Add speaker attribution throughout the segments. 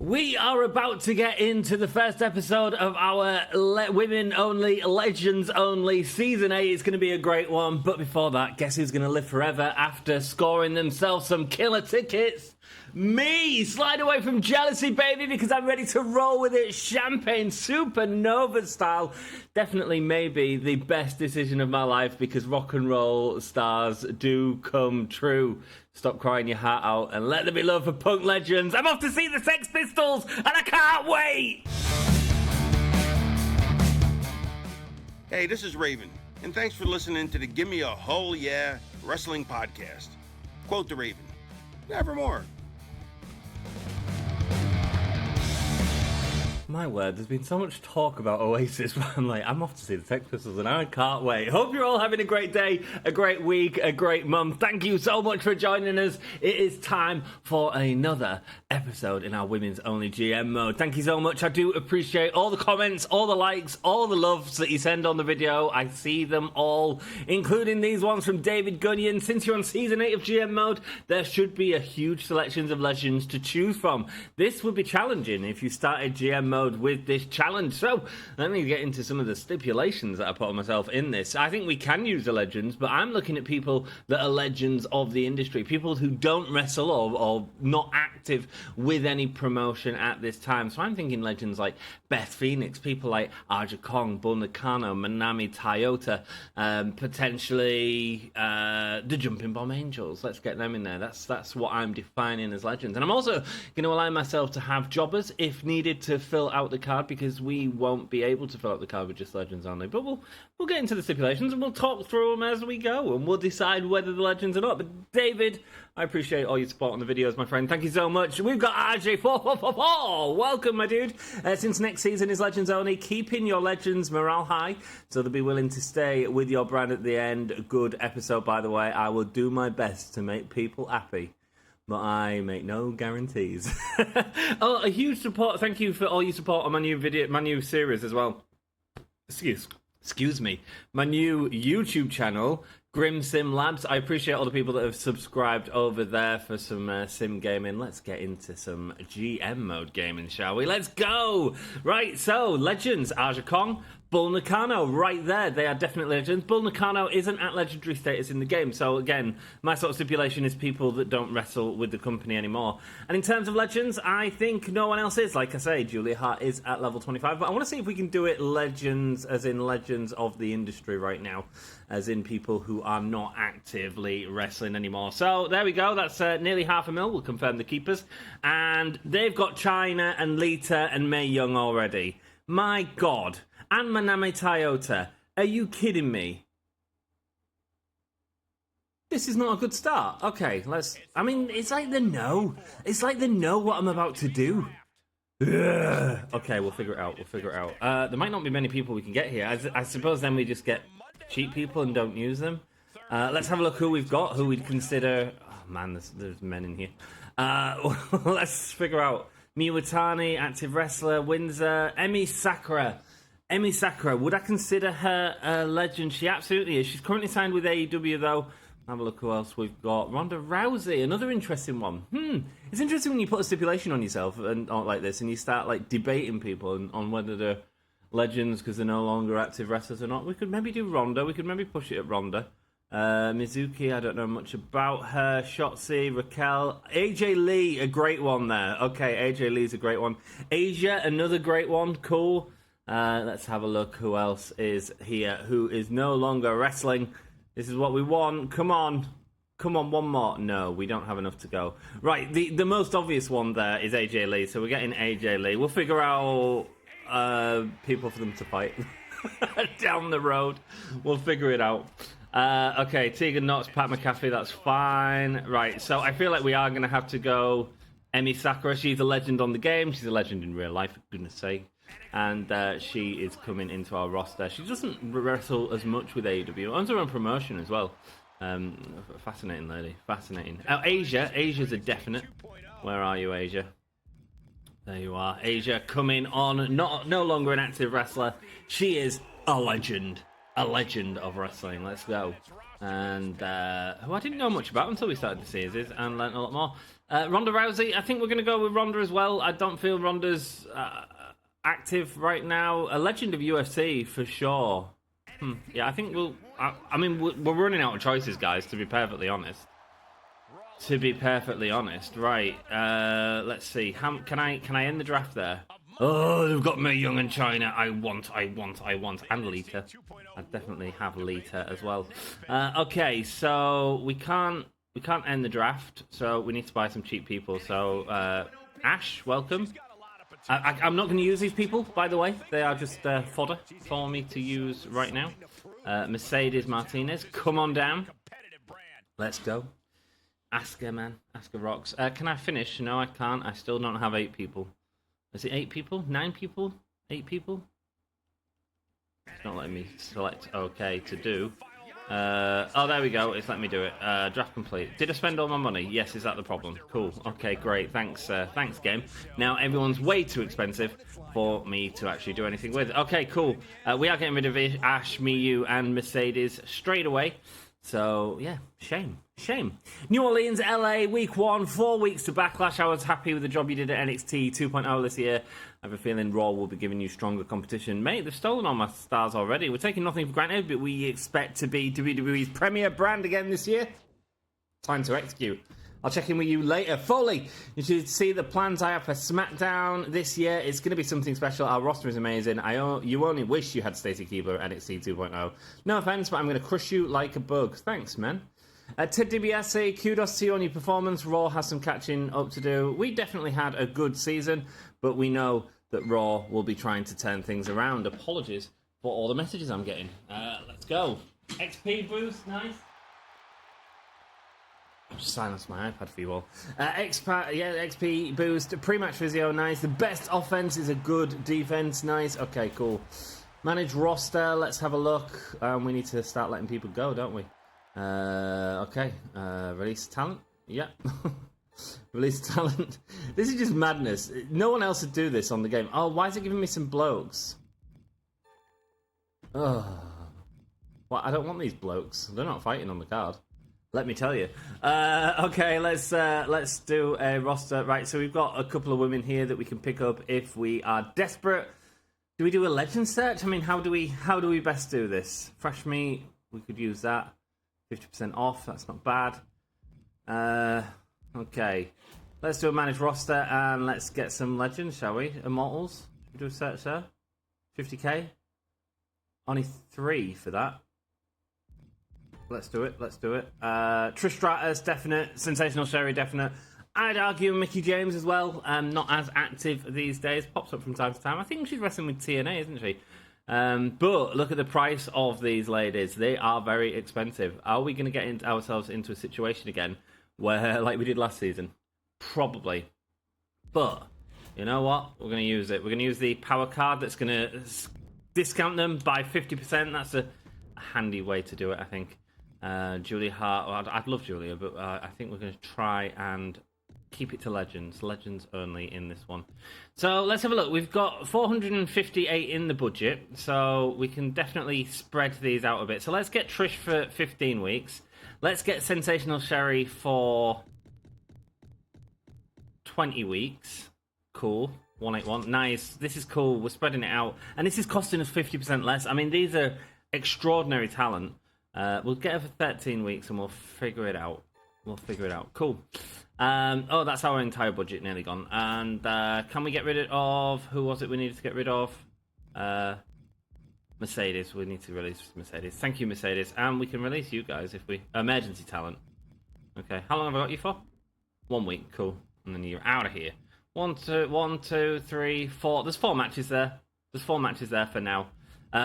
Speaker 1: We are about to get into the first episode of our women-only, legends-only Season 8. It's going to be a great one. But before that, guess who's going to live forever after scoring themselves some killer tickets? Me! Slide away from jealousy, baby, because I'm ready to roll with it. Champagne supernova style. Definitely, maybe the best decision of my life because rock and roll stars do come true. Stop crying your heart out and let there be love for punk legends. I'm off to see the Sex Pistols and I can't wait!
Speaker 2: Hey, this is Raven, and thanks for listening to the Give Me a Whole Yeah Wrestling Podcast. Quote the Raven, nevermore.
Speaker 1: My word, there's been so much talk about Oasis, but I'm off to see the Sex Pistols and I can't wait. Hope you're all having a great day, a great week, a great month. Thank you so much for joining us. It is time for another episode in our women's only GM mode. Thank you so much. I do appreciate all the comments, all the likes, all the loves that you send on the video. I see them all, including these ones from David Gunyon. Since you're on Season 8 of GM mode, there should be a huge selection of legends to choose from. This would be challenging if you started GM mode with this challenge. So let me get into some of the stipulations that I put on myself in this. I think we can use the legends, but I'm looking at people that are legends of the industry, people who don't wrestle or not active with any promotion at this time. So I'm thinking legends like Beth Phoenix, people like Aja Kong, Bull Nakano, Manami Toyota, potentially the Jumping Bomb Angels. Let's get them in there. That's what I'm defining as legends. And I'm also going to allow myself to have jobbers if needed to fill out the card, because we won't be able to fill out the card with just legends only. But we'll get into the stipulations and we'll talk through them as we go, and we'll decide whether the legends or not. But David, I appreciate all your support on the videos, my friend. Thank you so much. We've got RJ444. Welcome, my dude. Since next season is legends only, keeping your legends morale high, so they'll be willing to stay with your brand at the end. A good episode, by the way. I will do my best to make people happy, but I make no guarantees. Oh, a huge support. Thank you for all your support on my new series as well. Excuse me. My new YouTube channel, Grim Sim Labs. I appreciate all the people that have subscribed over there for some sim gaming. Let's get into some GM mode gaming, shall we? Let's go! Right, so, legends. Aja Kong, Bull Nakano, right there. They are definitely legends. Bull Nakano isn't at legendary status in the game, so again, my sort of stipulation is people that don't wrestle with the company anymore. And in terms of legends, I think no one else is. Like I say, Julia Hart is at level 25, but I want to see if we can do it legends, as in legends of the industry right now, as in people who are not actively wrestling anymore. So there we go. That's nearly 500,000. We'll confirm the keepers. And they've got China and Lita and Mae Young already. My God. And Manami Toyota. Are you kidding me? This is not a good start. Okay, I mean, it's like they know. It's like they know what I'm about to do. Ugh. Okay, we'll figure it out. There might not be many people we can get here. I suppose then we just get cheap people and don't use them. Let's have a look who we've got, who we'd consider... Oh, man, there's men in here. Let's figure out. Miwatani, active wrestler. Windsor. Emi Sakura. Would I consider her a legend? She absolutely is. She's currently signed with AEW, though. Have a look who else we've got. Ronda Rousey, another interesting one. It's interesting when you put a stipulation on yourself and like this, and you start like debating people on whether they're legends because they're no longer active wrestlers or not. We could maybe do Ronda. We could maybe push it at Ronda. Mizuki, I don't know much about her. Shotzi, Raquel, AJ Lee, a great one there. Okay, AJ Lee's a great one. Asia, another great one. Cool. Let's have a look who else is here who is no longer wrestling. This is what we want. Come on, one more. No, we don't have enough to go. Right, the most obvious one there is AJ Lee, so we're getting AJ Lee. We'll figure out people for them to fight down the road. We'll figure it out. Okay, Tegan Knox, Pat McAfee, that's fine. Right, so I feel like we are going to have to go Emi Sakura. She's a legend on the game. She's a legend in real life, for goodness sake. And she is coming into our roster. She doesn't wrestle as much with AEW. Owns her own promotion as well. Fascinating lady. Fascinating. Asia's a definite. Where are you, Asia? There you are. Asia coming on. No longer an active wrestler. She is a legend. A legend of wrestling. Let's go. And who I didn't know much about until we started the series and learned a lot more. Ronda Rousey, I think we're going to go with Ronda as well. I don't feel Ronda's active right now. A legend of UFC for sure. Yeah, I think we'll. I mean, we're running out of choices, guys. To be perfectly honest. Right. Let's see. Can I end the draft there? Oh, they've got Mae Young and China. I want, and Lita. I definitely have Lita as well. Okay, so we can't end the draft. So we need to buy some cheap people. So Ash, welcome. I'm not going to use these people, by the way. They are just fodder for me to use right now. Mercedes Martinez, come on down. Let's go. Asuka, man. Asuka rocks. Can I finish? No, I can't. I still don't have 8 people. Is it 8 people? 9 people? 8 people? It's not letting me select OK to do. Oh, there we go. It's letting me do it. Draft complete. Did I spend all my money? Yes, is that the problem? Cool. Okay, great. Thanks, thanks, game. Now everyone's way too expensive for me to actually do anything with. Okay, cool. We are getting rid of Ash, Miyu, and Mercedes straight away. So, yeah, shame. New Orleans, LA, week 1, 4 weeks to Backlash. I was happy with the job you did at NXT 2.0 this year. I have a feeling Raw will be giving you stronger competition. Mate, they've stolen all my stars already. We're taking nothing for granted, but we expect to be WWE's premier brand again this year. Time to execute. I'll check in with you later. Foley, you should see the plans I have for SmackDown this year. It's going to be something special. Our roster is amazing. You only wish you had Stacey Keebler at NXT 2.0. No offense, but I'm going to crush you like a bug. Thanks, man. Ted DiBiase, kudos to you on your performance. Raw has some catching up to do. We definitely had a good season, but we know that Raw will be trying to turn things around. Apologies for all the messages I'm getting. Let's go. XP boost, nice. I've just silenced my iPad for you all. XP boost, pre-match physio, nice. The best offense is a good defense, nice. Okay, cool. Manage roster, let's have a look. We need to start letting people go, don't we? Okay. Release talent? Yeah. Release talent. This is just madness. No one else would do this on the game. Oh, why is it giving me some blokes? Oh. Well, I don't want these blokes. They're not fighting on the card. Let me tell you. Okay, let's do a roster. Right, so we've got a couple of women here that we can pick up if we are desperate. Do we do a legend search? I mean, how do we best do this? Fresh meat, we could use that. 50% off, that's not bad. Okay, let's do a managed roster and let's get some legends, shall we? Immortals, should we do a search there? 50k? Only 3 for that. Let's do it. Trish Stratus, definite. Sensational Sherry, definite. I'd argue Mickie James as well. Not as active these days. Pops up from time to time. I think she's wrestling with TNA, isn't she? But look at the price of these ladies. They are very expensive. Are we going to get ourselves into a situation again where, like we did last season? Probably. But, you know what? We're going to use it. We're going to use the power card that's going to discount them by 50%. That's a handy way to do it, I think. Julia Hart. Well, I'd love Julia, but I think we're going to try and keep it to legends. Legends only in this one. So let's have a look. We've got 458 in the budget, so we can definitely spread these out a bit. So let's get Trish for 15 weeks. Let's get Sensational Sherry for 20 weeks. Cool. 181. Nice. This is cool. We're spreading it out. And this is costing us 50% less. I mean, these are extraordinary talent. We'll get her for 13 weeks and we'll figure it out. Cool. Oh, that's our entire budget nearly gone. And can we get rid of... Who was it we needed to get rid of? Mercedes. We need to release Mercedes. Thank you, Mercedes. And we can release you guys if we... Emergency talent. Okay. How long have I got you for? 1 week. Cool. And then you're out of here. 1, 2, 3, 4. There's 4 matches there. For now.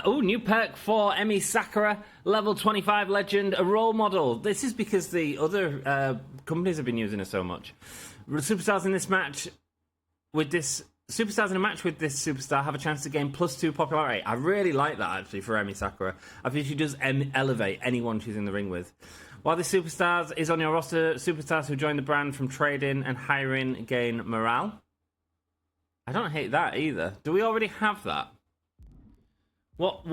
Speaker 1: New perk for Emi Sakura, level 25 legend, a role model. This is because the other companies have been using her so much. Superstars in a match with this superstar have a chance to gain +2 popularity. I really like that, actually, for Emi Sakura. I think she does elevate anyone she's in the ring with. While this superstars is on your roster, superstars who join the brand from trading and hiring gain morale. I don't hate that either. Do we already have that? What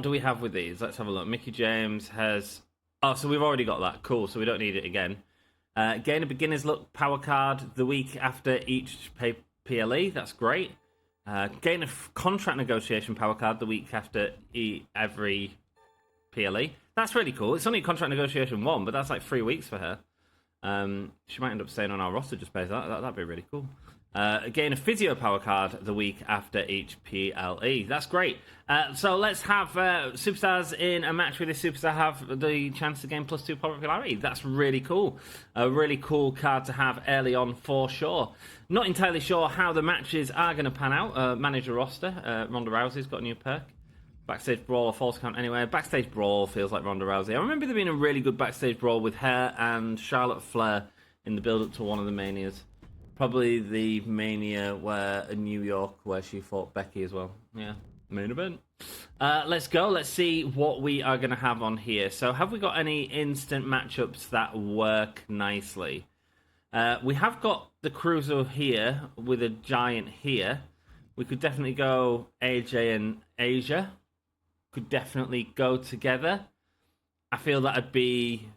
Speaker 1: do we have with these? Let's have a look. Mickie James has... Oh, so we've already got that. Cool, so we don't need it again. Gain a beginner's luck power card the week after each PLE. That's great. Gain a contract negotiation power card the week after every PLE. That's really cool. It's only contract negotiation 1, but that's like 3 weeks for her. She might end up staying on our roster just based on that. That'd be really cool. Gain a physio power card the week after each PLE. That's great. So let's have superstars in a match with this superstar have the chance to gain +2 popularity. That's really cool. A really cool card to have early on for sure. Not entirely sure how the matches are going to pan out. Manager roster. Ronda Rousey's got a new perk. Backstage Brawl or False Count anyway. Backstage Brawl feels like Ronda Rousey. I remember there being a really good Backstage Brawl with her and Charlotte Flair in the build-up to one of the Manias. Probably the Mania where in New York where she fought Becky as well. Yeah, main event. Let's go. Let's see what we are going to have on here. So have we got any instant matchups that work nicely? We have got the Cruiser here with a Giant here. We could definitely go AJ and Asia. Could definitely go together. I feel that'd be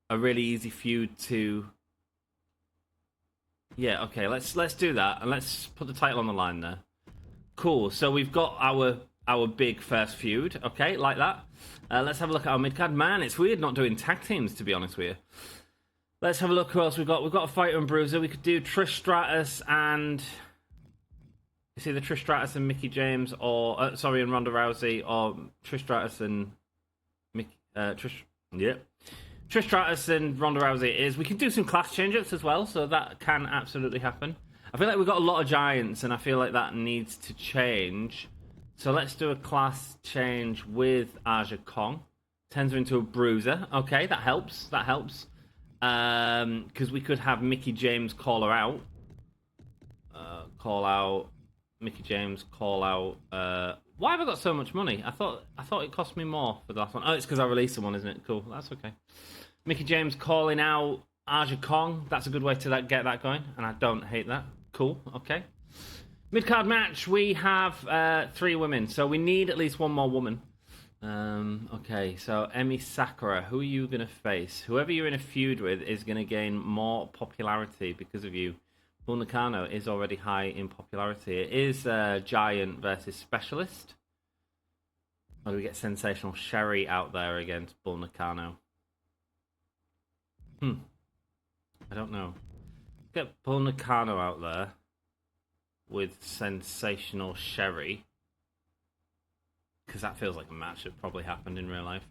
Speaker 1: a really easy feud to... Yeah, okay, let's do that, and let's put the title on the line there. Cool, so we've got our big first feud, okay, like that. Let's have a look at our mid-card. Man, it's weird not doing tag teams, to be honest with you. Let's have a look who else we've got. We've got a fighter and Bruiser. We could do Trish Stratus and... It's either Trish Stratus and Mickie James, or and Ronda Rousey, or Trish Stratus and Trish Stratus and Ronda Rousey it is. We can do some class change-ups as well, so that can absolutely happen. I feel like we've got a lot of giants, and I feel like that needs to change. So let's do a class change with Aja Kong. Turns her into a Bruiser. Okay, that helps. That helps. Because we could have Mickie James call her out. Mickie James call out. Why have I got so much money? I thought it cost me more for the last one. Oh, it's because I released the one, isn't it? Cool. That's okay. Mickie James calling out Aja Kong. That's a good way to get that going, and I don't hate that. Cool. Okay. Mid-card match, we have 3 women, so we need at least one more woman. Okay, so Emi Sakura, who are you going to face? Whoever you're in a feud with is going to gain more popularity because of you. Bull Nakano is already high in popularity. It is Giant versus Specialist. Or do we get Sensational Sherry out there against Bull Nakano? I don't know. Get Bull Nakano out there with Sensational Sherry. Because that feels like a match that probably happened in real life.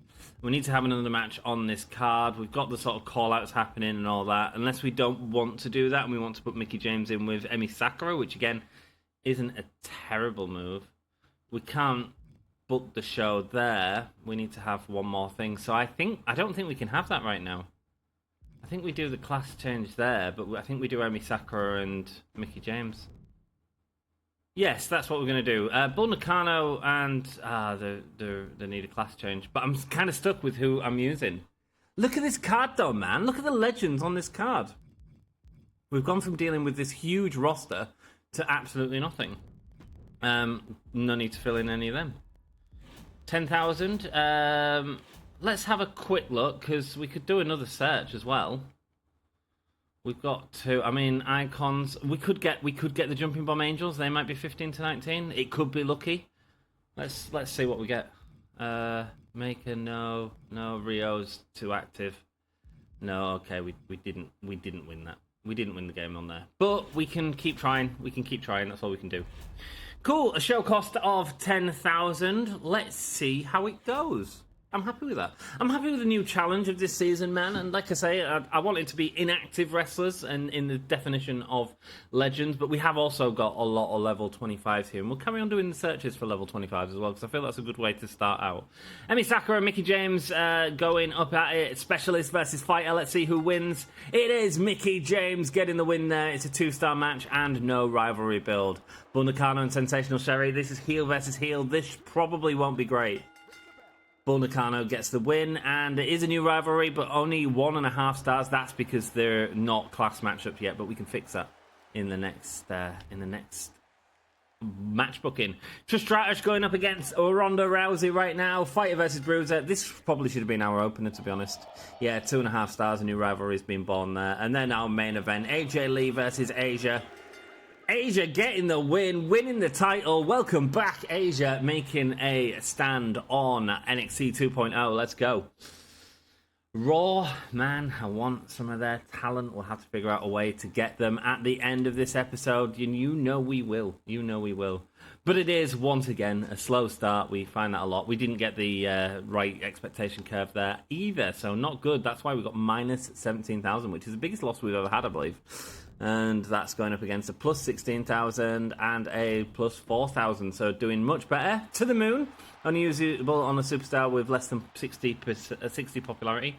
Speaker 1: We need to have another match on this card. We've got the sort of call-outs happening and all that. Unless we don't want to do that and we want to put Mickie James in with Emi Sakura, which, again, isn't a terrible move. We can't book the show there. We need to have one more thing. So I don't think we can have that right now. I think we do the class change there, but I think we do Emi Sakura and Mickie James. Yes, that's what we're going to do. Bull Nakano and... they need a class change. But I'm kind of stuck with who I'm using. Look at this card, though, man. Look at the legends on this card. We've gone from dealing with this huge roster to absolutely nothing. No need to fill in any of them. 10,000. Let's have a quick look, because we could do another search as well. We've got to, icons. We could get the Jumping Bomb Angels. They might be 15 to 19. It could be lucky. Let's see what we get. Make a no. Rio's too active. No, okay, we didn't win that. We didn't win the game on there. But we can keep trying. That's all we can do. Cool. A show cost of 10,000. Let's see how it goes. I'm happy with that. I'm happy with the new challenge of this season, man. And like I say, I want it to be inactive wrestlers and in the definition of legends. But we have also got a lot of level 25s here. And we'll carry on doing the searches for level 25s as well, because I feel that's a good way to start out. Emi Sakura and Mickie James going up at it. Specialist versus fighter. Let's see who wins. It is Mickie James getting the win there. It's a 2-star match and no rivalry build. Bull Nakano and Sensational Sherry. This is heel versus heel. This probably won't be great. Bull Nakano gets the win, and it is a new rivalry, but only 1.5 stars. That's because they're not class matchups yet, but we can fix that in the next match booking. Trish Stratus going up against Ronda Rousey right now. Fighter versus Bruiser. This probably should have been our opener, to be honest. Yeah, 2.5 stars. A new rivalry's been born there. And then our main event, AJ Lee versus Asia. Asia getting the win, winning the title. Welcome back, Asia, making a stand on NXT 2.0. Let's go. Raw, man, I want some of their talent. We'll have to figure out a way to get them at the end of this episode. You know we will. You know we will. But it is, once again, a slow start. We find that a lot. We didn't get the right expectation curve there either, so not good. That's why we got minus 17,000, which is the biggest loss we've ever had, I believe. And that's going up against a plus 16,000 and a plus 4,000, so doing much better. To the moon. Only usable on a superstar with less than 60 popularity.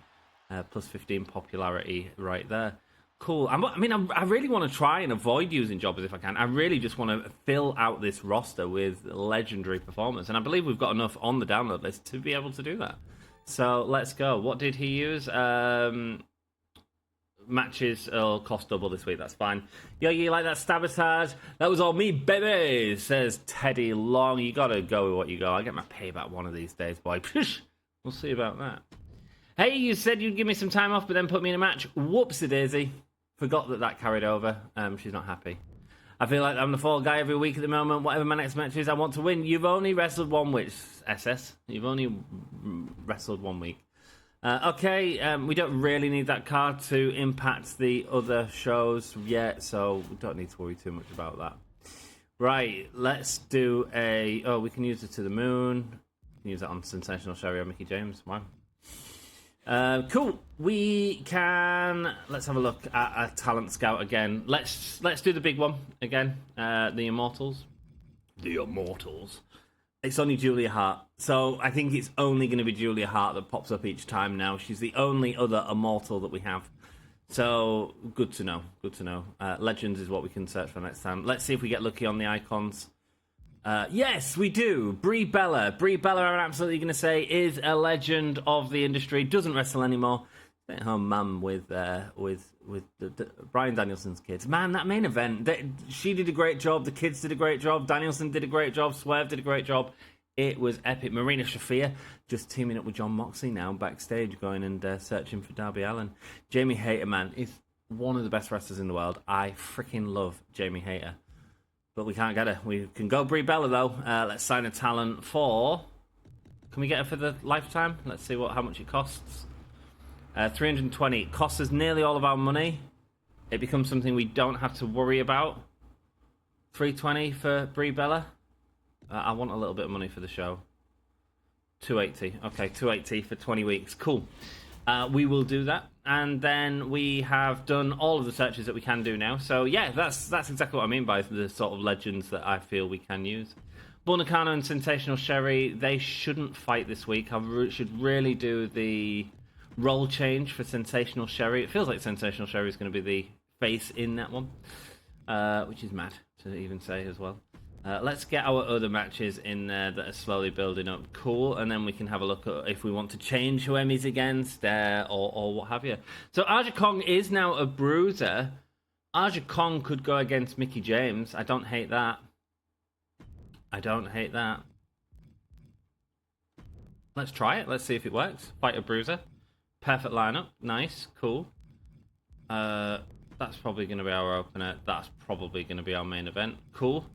Speaker 1: Plus 15 popularity right there. Cool. I really want to try and avoid using jobbers if I can. I really just want to fill out this roster with legendary performance. And I believe we've got enough on the download list to be able to do that. So let's go. What did he use? Matches will cost double this week, that's fine. Yo, you like that sabotage? That was all me, baby, says Teddy Long. You gotta go with what you go. I'll get my payback one of these days, boy. We'll see about that. Hey, you said you'd give me some time off, but then put me in a match. Whoopsie-daisy. Forgot that carried over. She's not happy. I feel like I'm the fall guy every week at the moment. Whatever my next match is, I want to win. You've only wrestled 1 week, SS. You've only wrestled 1 week. Okay, we don't really need that card to impact the other shows yet, so we don't need to worry too much about that. Right, let's do a... Oh, we can use it to the moon. We can use it on Sensational Sherry or Mickey James. Wow. Cool. We can... Let's have a look at a talent scout again. Let's do the big one again. The Immortals. The Immortals. It's only Julia Hart. So I think it's only going to be Julia Hart that pops up each time now. She's the only other immortal that we have. So good to know. Good to know. Legends is what we can search for next time. Let's see if we get lucky on the icons. Yes, we do. Brie Bella. Brie Bella, I'm absolutely going to say, is a legend of the industry. Doesn't wrestle anymore. Stay-at-home mum with Bryan Danielson's kids. Man, that main event, she did a great job. The kids did a great job. Danielson did a great job. Swerve did a great job. It was epic. Marina Shafir just teaming up with John Moxley now backstage, going and searching for Darby Allin. Jamie Hayter, man, is one of the best wrestlers in the world. I freaking love Jamie Hayter. But we can't get her. We can go Brie Bella, though. Let's sign a talent for... Can we get her for the lifetime? Let's see how much it costs. 320. It costs us nearly all of our money. It becomes something we don't have to worry about. 320 for Brie Bella. I want a little bit of money for the show. 280. Okay, 280 for 20 weeks. Cool. We will do that. And then we have done all of the searches that we can do now. So, yeah, that's exactly what I mean by the sort of legends that I feel we can use. Bull Nakano and Sensational Sherry, they shouldn't fight this week. I should really do the role change for Sensational Sherry. It feels like Sensational Sherry is going to be the face in that one, which is mad to even say as well. Let's get our other matches in there that are slowly building up. Cool. And then we can have a look at if we want to change who Emmy's against or what have you. So Aja Kong is now a bruiser. Aja Kong could go against Mickey James. I don't hate that. I don't hate that. Let's try it. Let's see if it works. Fight a bruiser. Perfect lineup. Nice. Cool. That's probably going to be our opener. That's probably going to be our main event. Cool.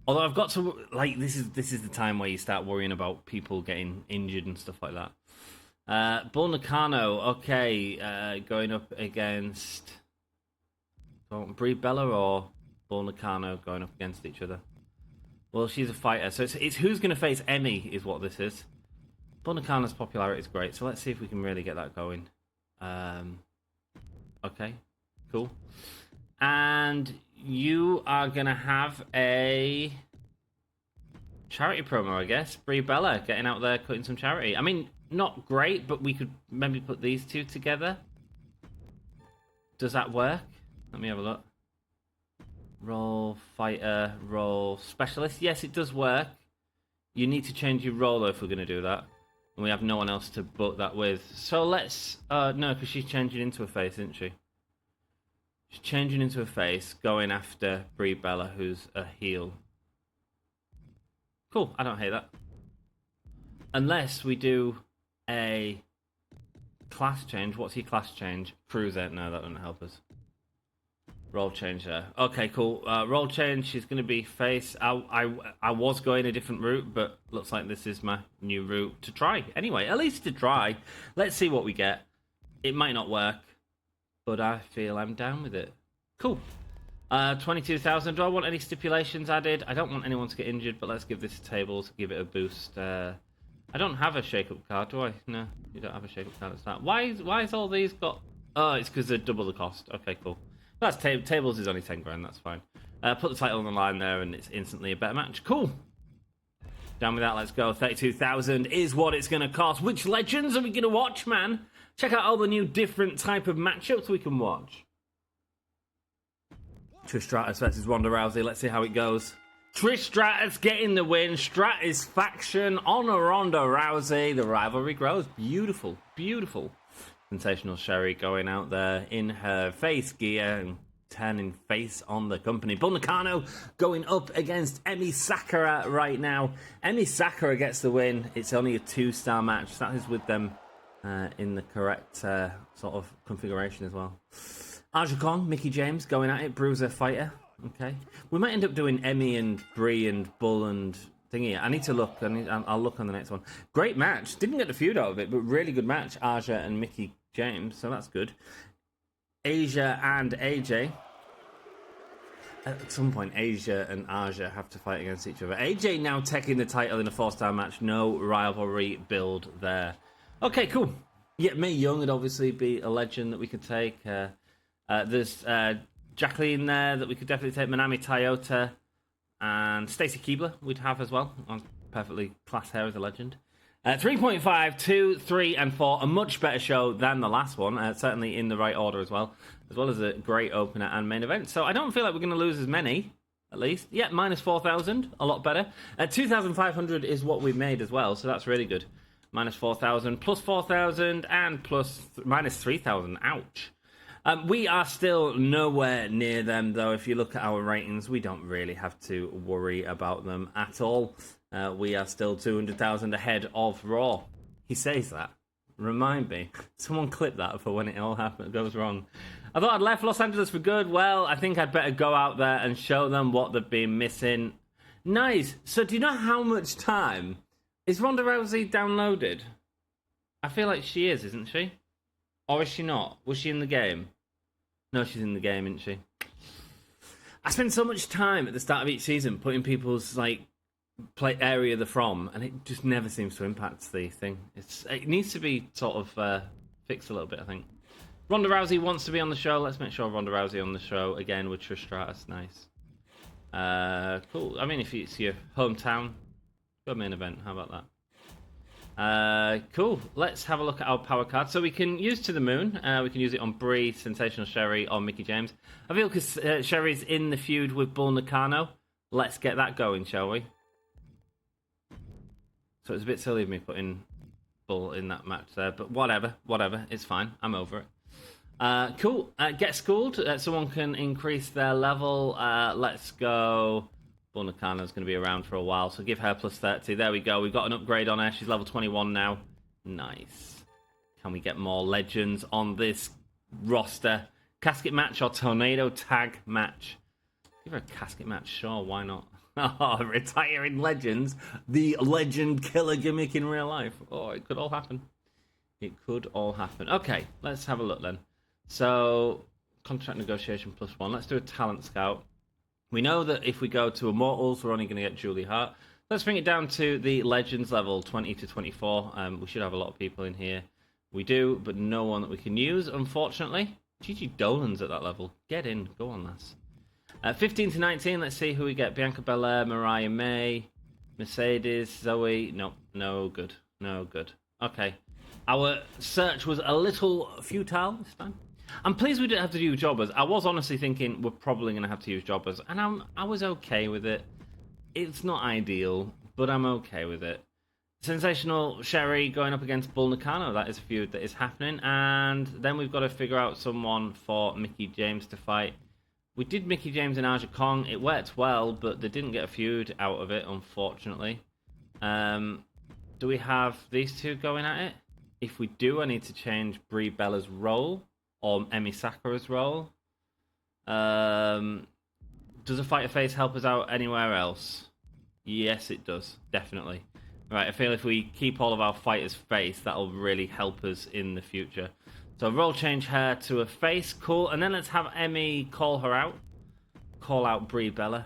Speaker 1: Although I've got to, like, this is the time where you start worrying about people getting injured and stuff like that. Bull Nakano, okay, going up against Brie Bella or Bull Nakano going up against each other. Well, she's a fighter, so it's who's going to face Emmy is what this is. Bull Nakano's popularity is great, so let's see if we can really get that going. Okay, cool. And you are going to have a charity promo, I guess. Brie Bella getting out there cutting some charity. I mean, not great, but we could maybe put these two together. Does that work? Let me have a look. Role fighter, role specialist. Yes, it does work. You need to change your role, though, if we're going to do that. And we have no one else to book that with. So let's... no, because she's changing into a face, isn't she? She's changing into a face, going after Brie Bella, who's a heel. Cool, I don't hate that. Unless we do a class change. What's your class change? Cruiser. No, that doesn't help us. Role change there. Okay, cool. Role change. She's going to be face. I was going a different route, but looks like this is my new route to try. Anyway, at least to try. Let's see what we get. It might not work, but I feel I'm down with it. Cool. 22,000. Do I want any stipulations added? I don't want anyone to get injured, but let's give this a table to give it a boost. I don't have a shake-up card, do I? No, you don't have a shake-up card at that. Why is all these got... Oh, it's because they're double the cost. Okay, cool. That's tables is only 10 grand, that's fine. Put the title on the line there and it's instantly a better match. Cool. Down with that, let's go. 32,000 is what it's going to cost. Which legends are we going to watch, man? Check out all the new different type of matchups we can watch. Trish Stratus versus Ronda Rousey. Let's see how it goes. Trish Stratus getting the win. Stratus faction on a Ronda Rousey. The rivalry grows. Beautiful, beautiful. Sensational Sherry going out there in her face gear and turning face on the company. Bull Nakano going up against Emi Sakura right now. Emi Sakura gets the win. It's only a 2-star match. That is with them in the correct sort of configuration as well. Aja Kong, Mickie James going at it. Bruiser fighter. Okay. We might end up doing Emi and Brie and Bull and thingy. I need to look. I'll look on the next one. Great match. Didn't get the feud out of it, but really good match. Aja and Mickie James, so that's good. Asia and AJ. At some point, Asia and Aja have to fight against each other. AJ now taking the title in a 4-star match. No rivalry build there. Okay, cool. Yeah, Mae Young would obviously be a legend that we could take. There's Jacqueline there that we could definitely take. Manami Toyota and Stacy Keibler we'd have as well. Perfectly class hair as a legend. 3.5, 2, 3, and 4. A much better show than the last one. Certainly in the right order as well as a great opener and main event. So I don't feel like we're going to lose as many, at least. Yeah, minus 4,000, a lot better. 2,500 is what we've made as well, so that's really good. Minus 4,000, plus 4,000, and minus 3,000. Ouch. We are still nowhere near them, though. If you look at our ratings, we don't really have to worry about them at all. We are still 200,000 ahead of Raw. He says that. Remind me. Someone clip that for when it all goes wrong. I thought I'd left Los Angeles for good. Well, I think I'd better go out there and show them what they've been missing. Nice. So do you know how much time? Is Ronda Rousey downloaded? I feel like she is, isn't she? Or is she not? Was she in the game? No, she's in the game, isn't she? I spend so much time at the start of each season putting people's play area they're from, and it just never seems to impact the thing. It needs to be sort of fixed a little bit, I think. Ronda Rousey wants to be on the show. Let's make sure Ronda Rousey on the show again with Trish Stratus. Nice. Cool. I mean, if it's your hometown, go main event. How about that? Cool. Let's have a look at our power card. So we can use To the Moon. We can use it on Brie, Sensational Sherry, or Mickie James. I feel because Sherry's in the feud with Bull Nakano. Let's get that going, shall we? So it's a bit silly of me putting Bull in that match there, but whatever. It's fine. I'm over it. Cool. Get schooled. Someone can increase their level. Let's go. Bull Nakano's going to be around for a while, so give her plus 30. There we go. We've got an upgrade on her. She's level 21 now. Nice. Can we get more legends on this roster? Casket match or tornado tag match? Give her a casket match, sure. Why not? Oh, retiring legends. The legend killer gimmick in real life. Oh, it could all happen. It could all happen. Okay, let's have a look then. So, contract negotiation +1. Let's do a talent scout. We know that if we go to Immortals, we're only going to get Julie Hart. Let's bring it down to the Legends level, 20 to 24. We should have a lot of people in here. We do, but no one that we can use, unfortunately. Gigi Dolan's at that level. Get in. Go on, lass. 15 to 19, let's see who we get. Bianca Belair, Mariah May, Mercedes, Zoe. Nope, no good. No good. Okay. Our search was a little futile this time. I'm pleased we didn't have to use jobbers. I was honestly thinking we're probably going to have to use jobbers, and I was okay with it. It's not ideal, but I'm okay with it. Sensational Sherry going up against Bull Nakano. That is a feud that is happening, and then we've got to figure out someone for Mickie James to fight. We did Mickie James and Aja Kong. It worked well, but they didn't get a feud out of it, unfortunately. Do we have these two going at it? If we do, I need to change Brie Bella's role or Emi Sakura's role. Does a fighter face help us out anywhere else? Yes, it does. Definitely. Right, I feel if we keep all of our fighters face, that'll really help us in the future. So role change her to a face. Cool. And then let's have Emi call her out. Call out Brie Bella.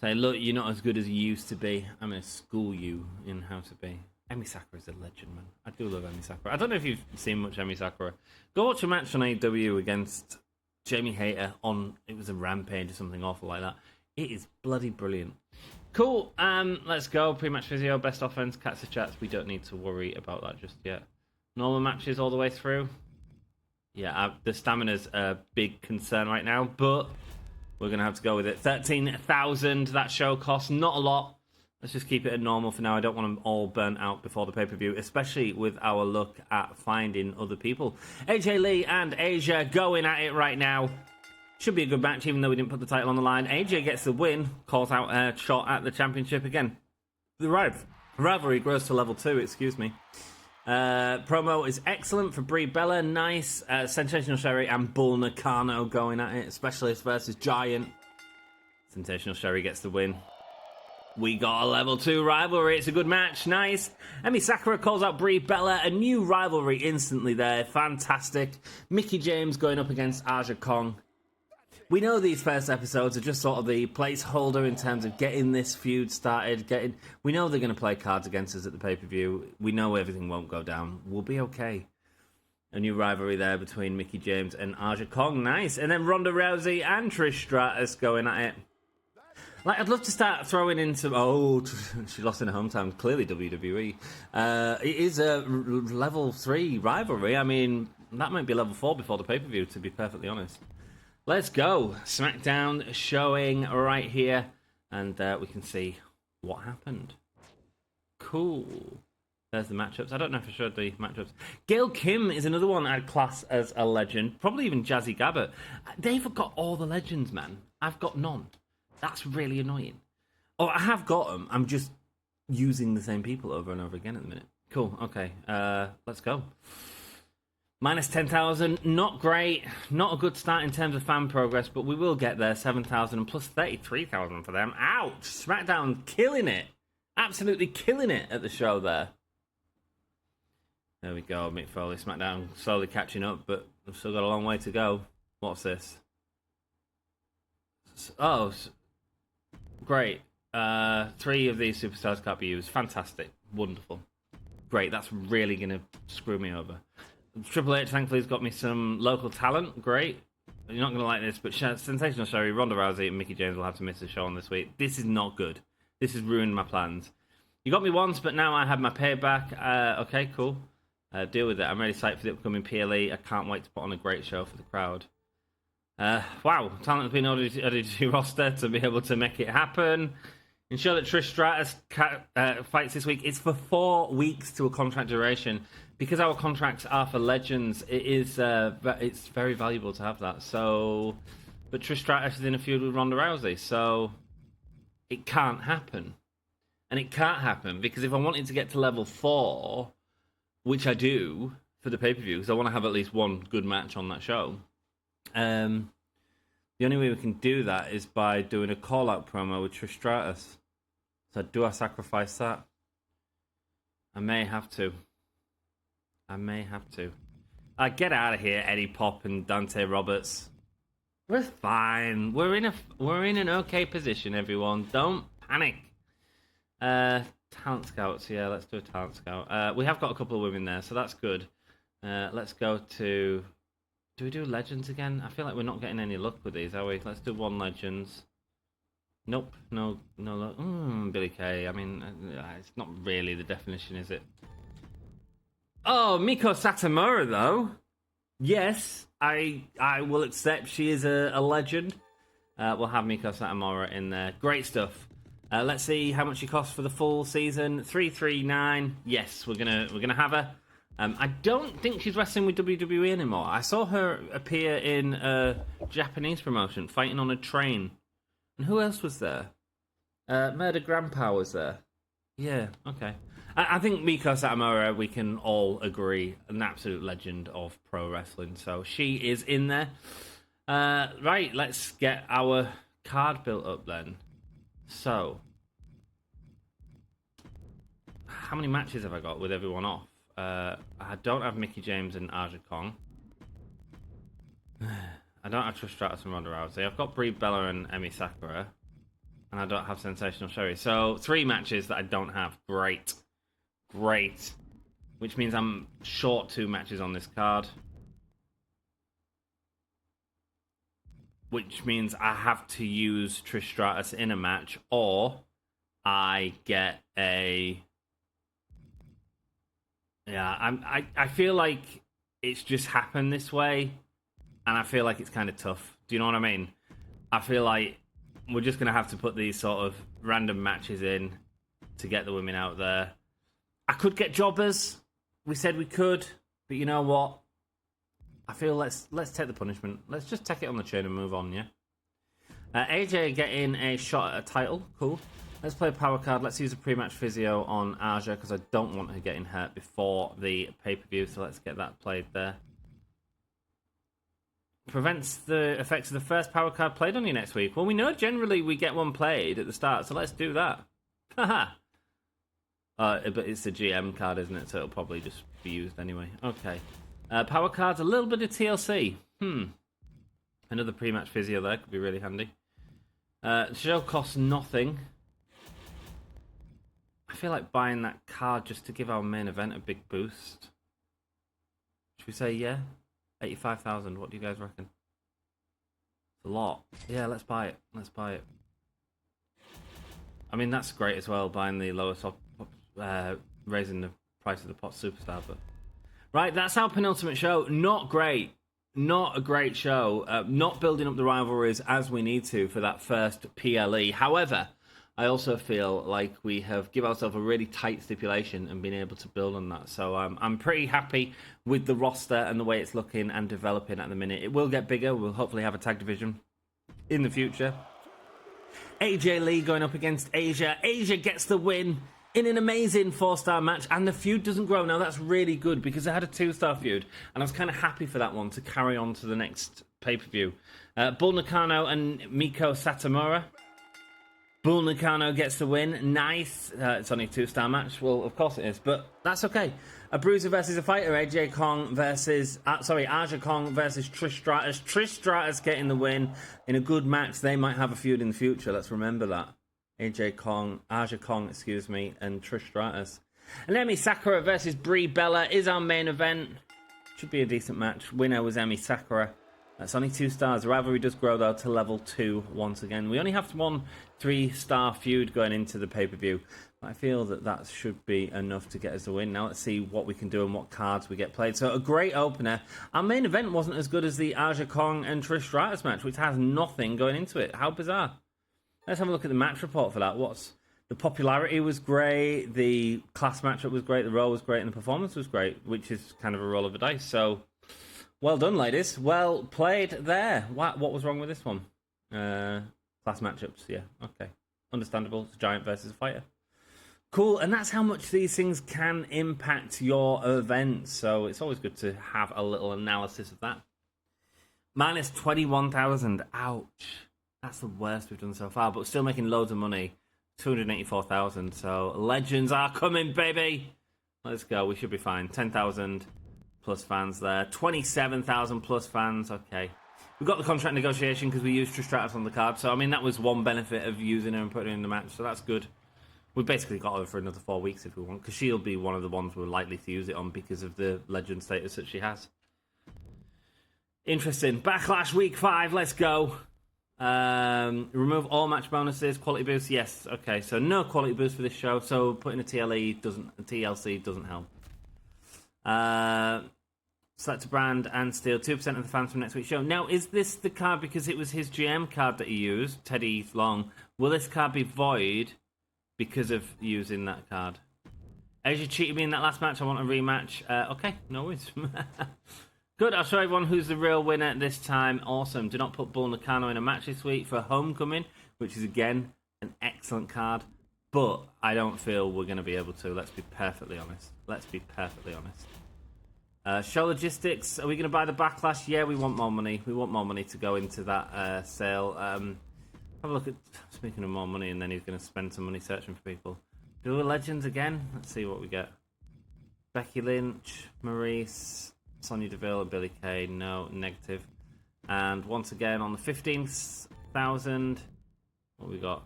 Speaker 1: Say, look, you're not as good as you used to be. I'm going to school you in how to be. Emi Sakura is a legend, man. I do love Emi Sakura. I don't know if you've seen much Emi Sakura. Go watch a match on AEW against Jamie Hayter on, it was a Rampage or something awful like that. It is bloody brilliant. Cool. Let's go. Pre-match physio, best offense, cats and chats. We don't need to worry about that just yet. Normal matches all the way through. Yeah, the stamina's a big concern right now, but we're going to have to go with it. 13,000 that show costs. Not a lot. Let's just keep it at normal for now. I don't want them all burnt out before the pay-per-view, especially with our look at finding other people. AJ Lee and Asia going at it right now. Should be a good match, even though we didn't put the title on the line. AJ gets the win, calls out a shot at the championship again. The rivalry grows to level 2, excuse me. Promo is excellent for Brie Bella. Nice. Sensational Sherry and Bull Nakano going at it. Specialist versus Giant. Sensational Sherry gets the win. We got a level 2 rivalry. It's a good match. Nice. Emi Sakura calls out Brie Bella. A new rivalry instantly there. Fantastic. Mickie James going up against Aja Kong. We know these first episodes are just sort of the placeholder in terms of getting this feud started. We know they're going to play cards against us at the pay-per-view. We know everything won't go down. We'll be okay. A new rivalry there between Mickie James and Aja Kong. Nice. And then Ronda Rousey and Trish Stratus going at it. Like, I'd love to start throwing in some... Oh, she lost in her hometown. Clearly WWE. It is a level 3 rivalry. I mean, that might be level 4 before the pay-per-view, to be perfectly honest. Let's go. SmackDown showing right here. And we can see what happened. Cool. There's the matchups. I don't know if I showed the matchups. Gail Kim is another one I'd class as a legend. Probably even Jazzy Gabbert. They've got all the legends, man. I've got none. That's really annoying. Oh, I have got them. I'm just using the same people over and over again at the minute. Cool. Okay. Let's go. Minus 10,000. Not great. Not a good start in terms of fan progress, but we will get there. 7,000 and plus 33,000 for them. Ouch. SmackDown killing it. Absolutely killing it at the show there. There we go. Mick Foley. SmackDown slowly catching up, but we've still got a long way to go. What's this? Oh, great. 3 of these superstars can't be used. Fantastic. Wonderful. Great. That's really going to screw me over. Triple H, thankfully, has got me some local talent. Great. You're not going to like this, but Sensational Sherry, Ronda Rousey, and Mickie James will have to miss the show on this week. This is not good. This has ruined my plans. You got me once, but now I have my payback. Okay, cool. Deal with it. I'm really psyched for the upcoming PLE. I can't wait to put on a great show for the crowd. Wow, talent has been added to your roster to be able to make it happen. Ensure that Trish Stratus fights this week. It's for 4 weeks to a contract duration. Because our contracts are for legends, it's very valuable to have that. So, but Trish Stratus is in a feud with Ronda Rousey, so it can't happen. And it can't happen because if I wanted to get to level 4, which I do for the pay-per-view, because I want to have at least one good match on that show, the only way we can do that is by doing a call-out promo with Trish Stratus. So do I sacrifice that? I may have to. Get out of here, Eddie Pop and Dante Roberts. We're fine. We're in an okay position, everyone. Don't panic. Talent scouts. Yeah, let's do a talent scout. We have got a couple of women there, so that's good. Let's go to... Do we do legends again? I feel like we're not getting any luck with these, are we? Let's do 1 legends. Nope. No luck. Billy Kay. I mean, it's not really the definition, is it? Oh, Miko Satomura, though. Yes, I will accept she is a legend. We'll have Miko Satomura in there. Great stuff. Let's see how much she costs for the full season. 339. Yes, we're gonna have her. I don't think she's wrestling with WWE anymore. I saw her appear in a Japanese promotion, fighting on a train. And who else was there? Murder Grandpa was there. Yeah, okay. I think Miko Satomura, we can all agree, an absolute legend of pro wrestling. So she is in there. Right, let's get our card built up then. So, how many matches have I got with everyone off? I don't have Mickie James and Aja Kong. I don't have Trish Stratus and Ronda Rousey. I've got Brie Bella and Emi Sakura. And I don't have Sensational Sherry. So 3 matches that I don't have. Great. Which means I'm short 2 matches on this card. Which means I have to use Trish Stratus in a match, or I get a... Yeah, I feel like it's just happened this way, and I feel like it's kind of tough. Do you know what I mean? I feel like we're just going to have to put these sort of random matches in to get the women out there. I could get jobbers. We said we could, but you know what? I feel let's take the punishment. Let's just take it on the chin and move on, yeah? AJ getting a shot at a title. Cool. Let's play a power card. Let's use a pre-match physio on Aja because I don't want her getting hurt before the pay-per-view, so let's get that played there. Prevents the effects of the first power card played on you next week. Well, we know generally we get one played at the start, so let's do that. Haha. But it's a GM card, isn't it? So it'll probably just be used anyway. Okay. Power cards, a little bit of TLC. Another pre-match physio there could be really handy. Show costs nothing. I feel like buying that card just to give our main event a big boost. Should we say yeah? 85,000. What do you guys reckon? It's a lot. Yeah, let's buy it. I mean, that's great as well, buying the lowest op, raising the price of the pot superstar. But right, that's our penultimate show. Not great. Not a great show. Not building up the rivalries as we need to for that first PLE. However, I also feel like we have given ourselves a really tight stipulation and been able to build on that. So I'm pretty happy with the roster and the way it's looking and developing at the minute. It will get bigger. We'll hopefully have a tag division in the future. AJ Lee going up against Asia. Asia gets the win in an amazing 4-star match, and the feud doesn't grow. Now, that's really good because I had a 2-star feud, and I was kind of happy for that one to carry on to the next pay-per-view. Bull Nakano and Miko Satomura. Bull Nakano gets the win. Nice. It's only a 2-star match. Well, of course it is, but that's okay. A bruiser versus a fighter. Aja Kong versus Trish Stratus. Trish Stratus getting the win in a good match. They might have a feud in the future. Let's remember that. Aja Kong, and Trish Stratus. And Emi Sakura versus Brie Bella is our main event. Should be a decent match. Winner was Emi Sakura. That's only 2 stars. The rivalry does grow, though, to level 2 once again. We only have one 3-star feud going into the pay-per-view. But I feel that should be enough to get us the win. Now let's see what we can do and what cards we get played. So a great opener. Our main event wasn't as good as the Aja Kong and Trish Stratus match, which has nothing going into it. How bizarre. Let's have a look at the match report for that. The popularity was great, the class matchup was great, the role was great, and the performance was great, which is kind of a roll of the dice. So, well done, ladies. Well played there. What was wrong with this one? Class matchups, yeah, okay. Understandable. It's a giant versus a fighter. Cool, and that's how much these things can impact your event. So it's always good to have a little analysis of that. Minus 21,000. Ouch. That's the worst we've done so far, but we're still making loads of money. 284,000. So legends are coming, baby. Let's go. We should be fine. 10,000 plus fans there. 27,000 plus fans. Okay. We got the contract negotiation because we used Trish Stratus on the card. So, I mean, that was one benefit of using her and putting her in the match. So that's good. We've basically got her for another 4 weeks if we want, because she'll be one of the ones we're likely to use it on because of the legend status that she has. Interesting. Backlash week 5. Let's go. Remove all match bonuses. Quality boost, yes. Okay, so no quality boost for this show. So putting a TLC doesn't help. Select a brand and steal 2% of the fans from next week's show. Now, is this the card because it was his GM card that he used, Teddy Long? Will this card be void because of using that card? As you cheated me in that last match, I want a rematch. Okay, no worries. Good, I'll show everyone who's the real winner this time. Awesome. Do not put Bull Nakano in a match this week for Homecoming, which is, again, an excellent card. but I don't feel we're going to be able to. Let's be perfectly honest. Show logistics. Are we going to buy the backlash? Yeah, we want more money. We want more money to go into that sale. Have a look at, speaking of more money, and then he's going to spend some money searching for people. Do a Legends again? Let's see what we get. Becky Lynch, Maurice, Sonya Deville, and Billie Kay. No, negative. And once again, on the 15,000, what we got?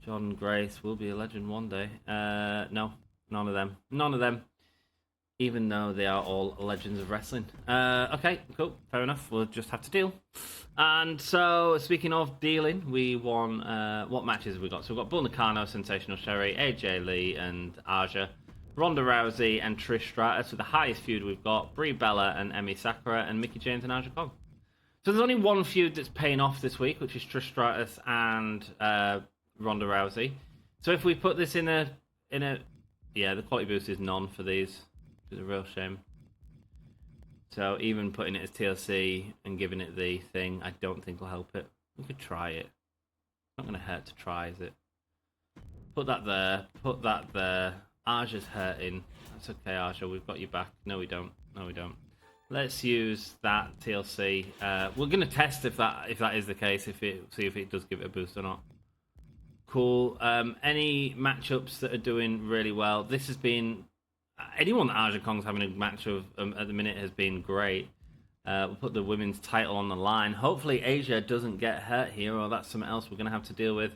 Speaker 1: John Grace will be a legend one day. No, none of them. None of them. Even though they are all legends of wrestling. Okay, cool. Fair enough. We'll just have to deal. And so, speaking of dealing, we won... what matches have we got? So we've got Bull Nakano, Sensational Sherry, AJ Lee, and Aja. Ronda Rousey and Trish Stratus with the highest feud we've got. Brie Bella and Emi Sakura, and Mickie James and Aja Kong. So there's only one feud that's paying off this week, which is Trish Stratus and Ronda Rousey. So if we put this in a... Yeah, the quality boost is none for these. It's a real shame. So even putting it as TLC and giving it the thing, I don't think will help it. We could try it. It's not going to hurt to try, is it? Put that there. Put that there. Aja's hurting. That's okay, Aja. We've got you back. No, we don't. No, we don't. Let's use that TLC. We're going to test if that is the case. See if it does give it a boost or not. Cool. Any matchups that are doing really well? This has been... Anyone that Aja Kong's having a match of at the minute has been great. We'll put the women's title on the line. Hopefully Asia doesn't get hurt here, or that's something else we're going to have to deal with.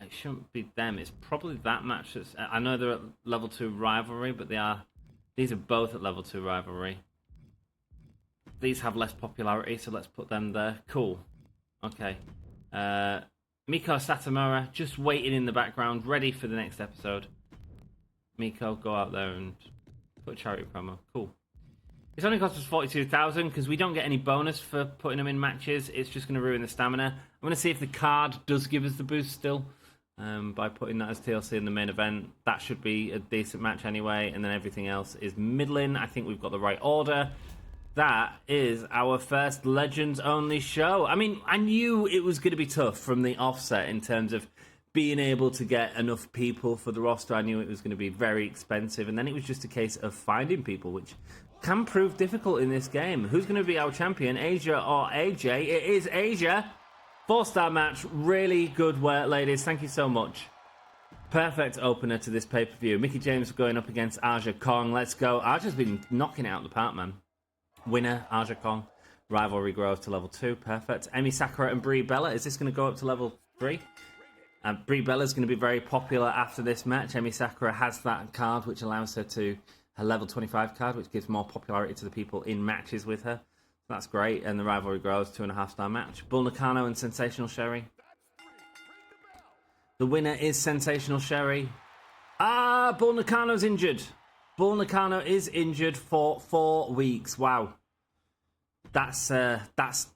Speaker 1: It shouldn't be them. It's probably that match. I know they're at level 2 rivalry, but these are both at level 2 rivalry. These have less popularity, so let's put them there. Cool. Okay. Miko Satomura just waiting in the background, ready for the next episode. Miko, go out there and put a charity promo. Cool. It's only cost us 42,000 because we don't get any bonus for putting them in matches. It's just going to ruin the stamina. I'm going to see if the card does give us the boost still by putting that as TLC in the main event. That should be a decent match anyway, and then everything else is middling. I think we've got the right order. That is our first Legends only show. I mean, I knew it was going to be tough from the offset in terms of being able to get enough people for the roster. I knew it was going to be very expensive, and then it was just a case of finding people, which can prove difficult in this game. Who's going to be our champion, Asia or AJ? It is Asia. 4-star match. Really good work, ladies. Thank you so much. Perfect opener to this pay-per-view. Mickie James going up against Aja Kong. Let's go. Aja's been knocking it out of the park, man. Winner, Aja Kong. Rivalry grows to level 2. Perfect. Emi Sakura and Brie Bella. Is this going to go up to level 3? Brie Bella's going to be very popular after this match. Emi Sakura has that card, which allows her to... her level 25 card, which gives more popularity to the people in matches with her. That's great. And the rivalry grows. 2.5-star match. Bull Nakano and Sensational Sherry. The winner is Sensational Sherry. Bull Nakano's injured. Bull Nakano is injured for 4 weeks. Wow. That's tough.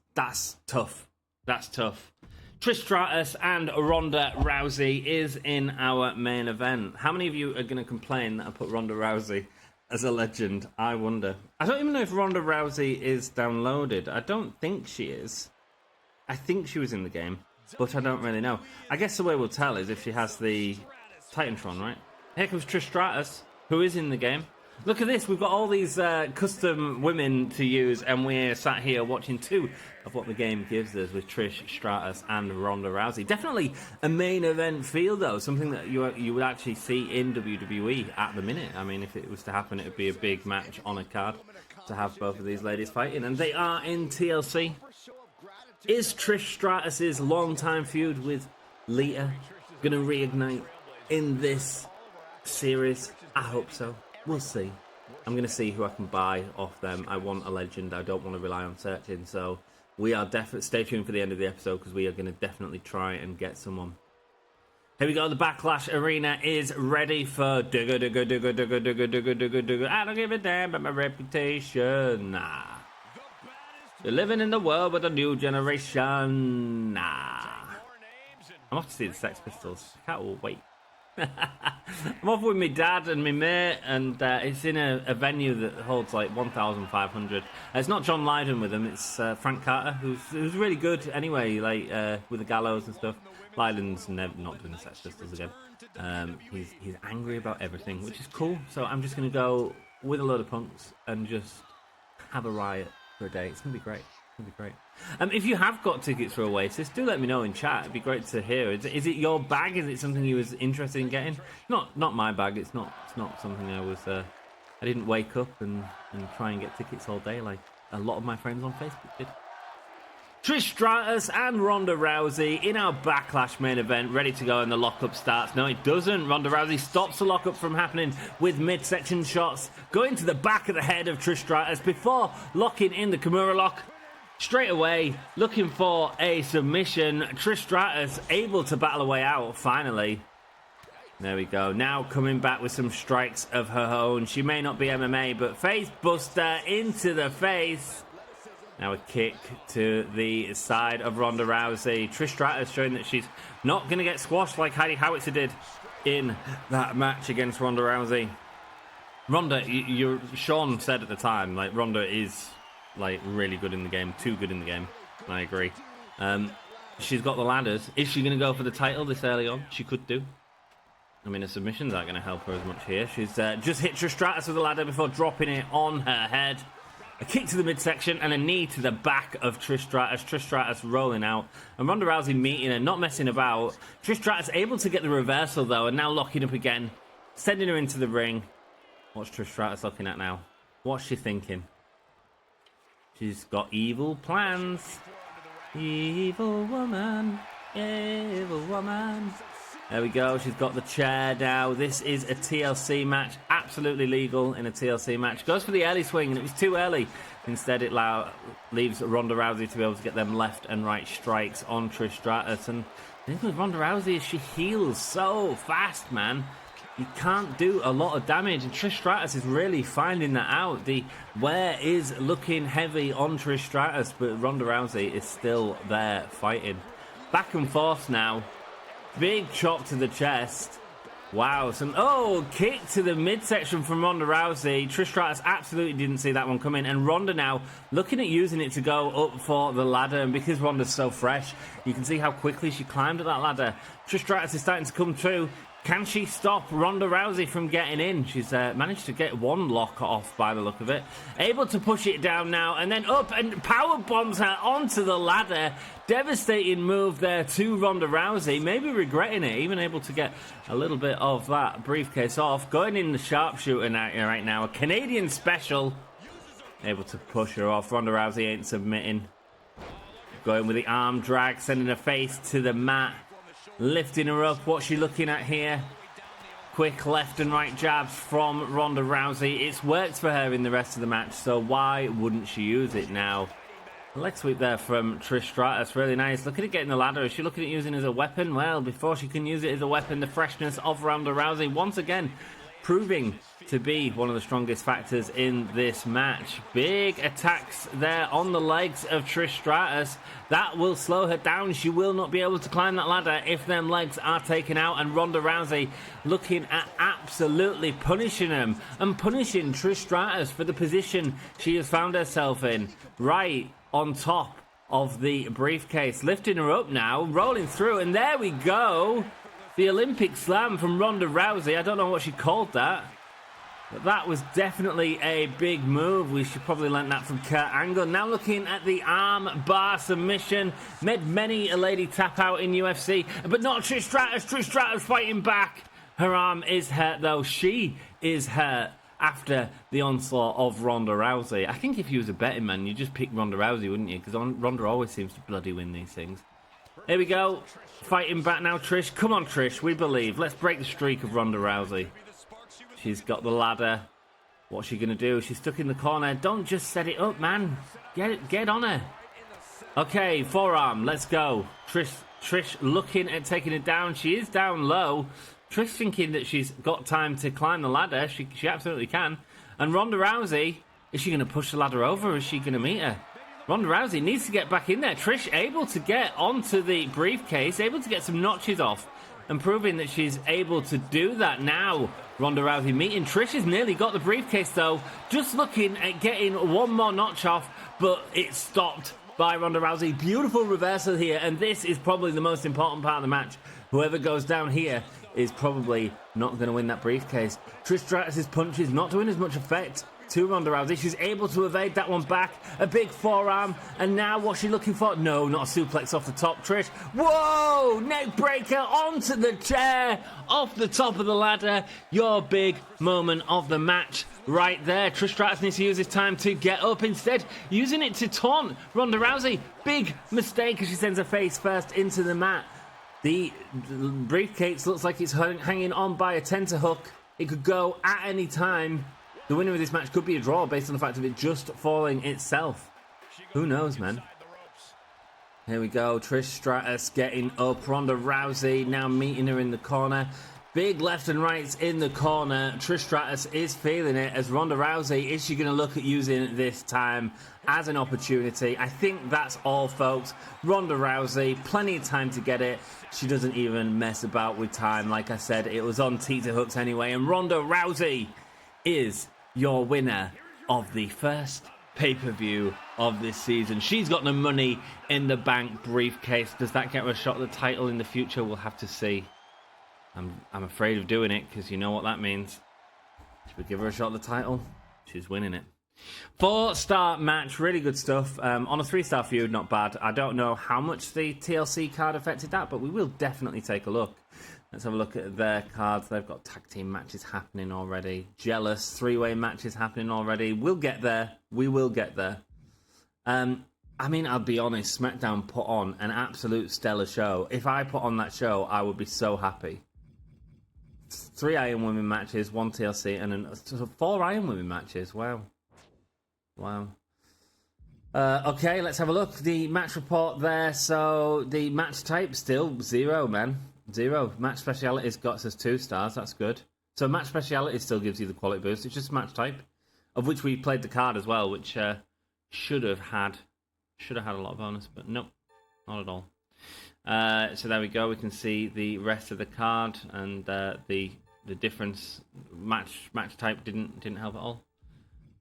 Speaker 1: That's tough. Trish Stratus and Ronda Rousey is in our main event. How many of you are going to complain that I put Ronda Rousey as a legend? I wonder. I don't even know if Ronda Rousey is downloaded. I don't think she is. I think she was in the game, but I don't really know. I guess the way we'll tell is if she has the Titantron, right? Here comes Trish Stratus, who is in the game. Look at this. We've got all these custom women to use, and we're sat here watching 2 of what the game gives us with Trish Stratus and Ronda Rousey. Definitely a main event feel, though. Something that you would actually see in WWE at the minute. I mean, if it was to happen, it would be a big match on a card to have both of these ladies fighting. And they are in TLC. Is Trish Stratus's long-time feud with Lita going to reignite in this series? I hope so. We'll see. I'm going to see who I can buy off them. I want a legend. I don't want to rely on searching. So we are definitely... Stay tuned for the end of the episode because we are going to definitely try and get someone. Here we go. The Backlash Arena is ready for digga. I don't give a damn about my reputation. Nah. You're living in the world with a new generation. Nah. I'm off to see the Sex Pistols. I can't wait. I'm off with my dad and my mate, and it's in a venue that holds like 1,500. It's not John Lydon with him, it's Frank Carter, who's really good anyway, like with the gallows and stuff. Lydon's not doing the Sex Pistols again. He's angry about everything, which is cool. So I'm just going to go with a load of punks and just have a riot for a day. It's going to be great. It'll be great. If you have got tickets for Oasis, do let me know in chat. It'd be great to hear. Is it your bag? Is it something you was interested in getting? Not my bag. It's not something I was. I didn't wake up and try and get tickets all day like a lot of my friends on Facebook did. Trish Stratus and Ronda Rousey in our Backlash main event, ready to go, and the lockup starts. No, it doesn't. Ronda Rousey stops the lockup from happening with midsection shots, going to the back of the head of Trish Stratus before locking in the Kimura lock. Straight away, looking for a submission. Trish Stratus able to battle a way out, finally. There we go. Now coming back with some strikes of her own. She may not be MMA, but face buster into the face. Now a kick to the side of Ronda Rousey. Trish Stratus showing that she's not going to get squashed like Heidi Howitzer did in that match against Ronda Rousey. Ronda, Sean said at the time, like, Ronda is like really good in the game, too good in the game. I agree. She's got the ladders. Is she going to go for the title this early on? She could do. I mean, her submissions aren't going to help her as much here. She's just hit Trish Stratus with the ladder before dropping it on her head. A kick to the midsection and a knee to the back of Trish Stratus. Trish Stratus rolling out. And Ronda Rousey meeting her, not messing about. Trish Stratus able to get the reversal, though, and now locking up again. Sending her into the ring. What's Trish Stratus looking at now? What's she thinking? She's got evil plans. Evil woman. Evil woman. There we go. She's got the chair now. This is a TLC match. Absolutely legal in a TLC match. Goes for the early swing, and it was too early. Instead, it leaves Ronda Rousey to be able to get them left and right strikes on Trish Stratus. And the thing with Ronda Rousey is she heals so fast, man. You can't do a lot of damage, and Trish Stratus is really finding that out. The wear is looking heavy on Trish Stratus, but Ronda Rousey is still there fighting. Back and forth now. Big chop to the chest. Wow, kick to the midsection from Ronda Rousey. Trish Stratus absolutely didn't see that one coming, and Ronda now looking at using it to go up for the ladder, and because Ronda's so fresh, you can see how quickly she climbed at that ladder. Trish Stratus is starting to come through. Can she stop Ronda Rousey from getting in? She's managed to get one lock off by the look of it. Able to push it down now and then up and power bombs her onto the ladder. Devastating move there to Ronda Rousey. Maybe regretting it. Even able to get a little bit of that briefcase off. Going in the sharpshooter right now. A Canadian special. Able to push her off. Ronda Rousey ain't submitting. Going with the arm drag. Sending her face to the mat. Lifting her up. What's she looking at here? Quick left and right jabs from Ronda Rousey. It's worked for her in the rest of the match, so why wouldn't she use it now? Leg sweep there from Trish Stratus. Really nice. Looking at getting the ladder. Is she looking at using it as a weapon? Well, before she can use it as a weapon, the freshness of Ronda Rousey once again proving to be one of the strongest factors in this match. Big attacks there on the legs of Trish Stratus. That will slow her down. She will not be able to climb that ladder if them legs are taken out. And Ronda Rousey looking at absolutely punishing him and punishing Trish Stratus for the position she has found herself in. Right on top of the briefcase. Lifting her up now, rolling through, and there we go. The Olympic slam from Ronda Rousey. I don't know what she called that. But that was definitely a big move. We should probably learn that from Kurt Angle. Now looking at the arm bar submission. Made many a lady tap out in UFC. But not Trish Stratus. Trish Stratus fighting back. Her arm is hurt though. She is hurt after the onslaught of Ronda Rousey. I think if you was a betting man, you'd just pick Ronda Rousey, wouldn't you? Because Ronda always seems to bloody win these things. Here we go. Fighting back now, Trish. Come on, Trish. We believe. Let's break the streak of Ronda Rousey. She's got the ladder. What's she going to do? She's stuck in the corner. Don't just set it up, man. Get on her. Okay, forearm. Let's go. Trish looking at taking it down. She is down low. Trish thinking that she's got time to climb the ladder. She absolutely can. And Ronda Rousey, is she going to push the ladder over or is she going to meet her? Ronda Rousey needs to get back in there. Trish able to get onto the briefcase, able to get some notches off and proving that she's able to do that now. Ronda Rousey meeting Trish has nearly got the briefcase though, just looking at getting one more notch off, but it's stopped by Ronda Rousey. Beautiful reversal here, and this is probably the most important part of the match. Whoever goes down here is probably not going to win that briefcase. Trish Stratus' punches not doing as much effect to Ronda Rousey. She's able to evade that one back. A big forearm. And now what's she looking for? No, not a suplex off the top. Trish. Whoa! Neck breaker onto the chair. Off the top of the ladder. Your big moment of the match right there. Trish Stratus needs to use this time to get up. Instead, using it to taunt Ronda Rousey. Big mistake as she sends her face first into the mat. The briefcase looks like it's hanging on by a tenterhook. It could go at any time. The winner of this match could be a draw based on the fact of it just falling itself. Who knows, man? Here we go. Trish Stratus getting up. Ronda Rousey now meeting her in the corner. Big left and rights in the corner. Trish Stratus is feeling it as Ronda Rousey. Is she going to look at using this time as an opportunity? I think that's all, folks. Ronda Rousey, plenty of time to get it. She doesn't even mess about with time. Like I said, it was on tenterhooks anyway. And Ronda Rousey is your winner of the first pay-per-view of this season. She's got the Money in the Bank briefcase. Does that get her a shot at the title in the future? We'll have to see. I'm afraid of doing it because you know what that means. Should we give her a shot at the title? She's winning it. 4-star match, really good stuff. On a 3-star feud, not bad. I don't know how much the TLC card affected that, but we will definitely take a look. Let's have a look at their cards. They've got tag team matches happening already. Jealous 3-way matches happening already. We'll get there. We will get there. I mean, I'll be honest, SmackDown put on an absolute stellar show. If I put on that show, I would be so happy. 3 Iron Women matches, 1 TLC, and 4 Iron Women matches. Wow. Okay, let's have a look. The match report there. So the match type still 0, man. 0. Match speciality's got us 2 stars. That's good. So match speciality still gives you the quality boost. It's just match type, of which we played the card as well, which should have had a lot of bonus, but nope, not at all. So there we go. We can see the rest of the card, and the difference. Match type didn't help at all.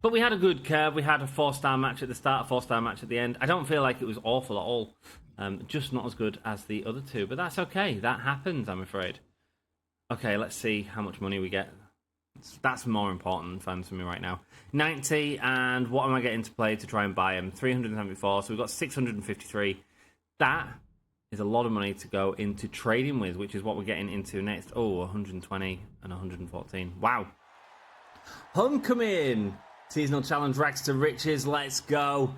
Speaker 1: But we had a good curve. We had a 4-star match at the start, a 4-star match at the end. I don't feel like it was awful at all. Just not as good as the other 2, but that's okay. That happens, I'm afraid. Okay, let's see how much money we get. That's more important funds for me right now. 90, and what am I getting to play to try and buy them? 374, so we've got 653. That is a lot of money to go into trading with, which is what we're getting into next. Oh, 120 and 114. Wow. Homecoming! Seasonal challenge, rags to riches. Let's go.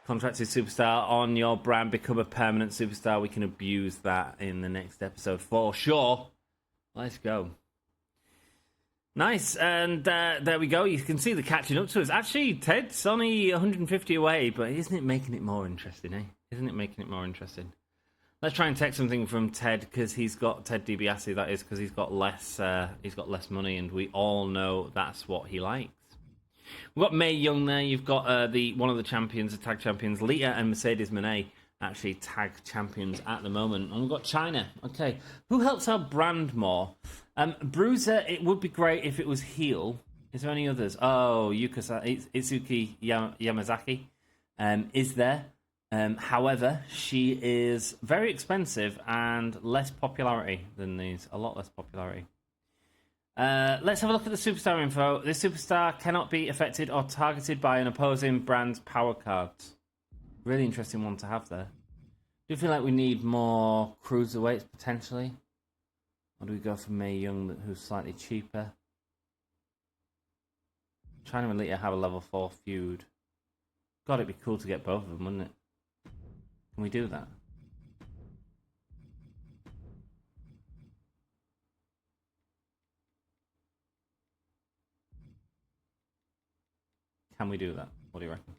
Speaker 1: Contracted superstar on your brand. Become a permanent superstar. We can abuse that in the next episode for sure. Let's go. Nice, and there we go. You can see the catching up to us. Actually, Ted's only 150 away, but isn't it making it more interesting, eh? Isn't it making it more interesting? Let's try and take something from Ted, because he's got Ted DiBiase. That is because he's got less money, and we all know that's what he likes. We've got Mae Young there. You've got one of the champions, the tag champions, Lita and Mercedes Moné, actually tag champions at the moment. And we've got China. Okay, who helps our brand more? Bruiser, it would be great if it was heel. Is there any others? Oh, Itsuki Yamazaki is there. However, she is very expensive and less popularity than these. A lot less popularity. Let's have a look at the superstar info. This superstar cannot be affected or targeted by an opposing brand's power cards. Really interesting one to have there. Do you feel like we need more cruiserweights potentially? Or do we go for Mae Young, who's slightly cheaper? China and Lita have a level 4 feud. God, it'd be cool to get both of them, wouldn't it? Can we do that? Can we do that? What do you reckon?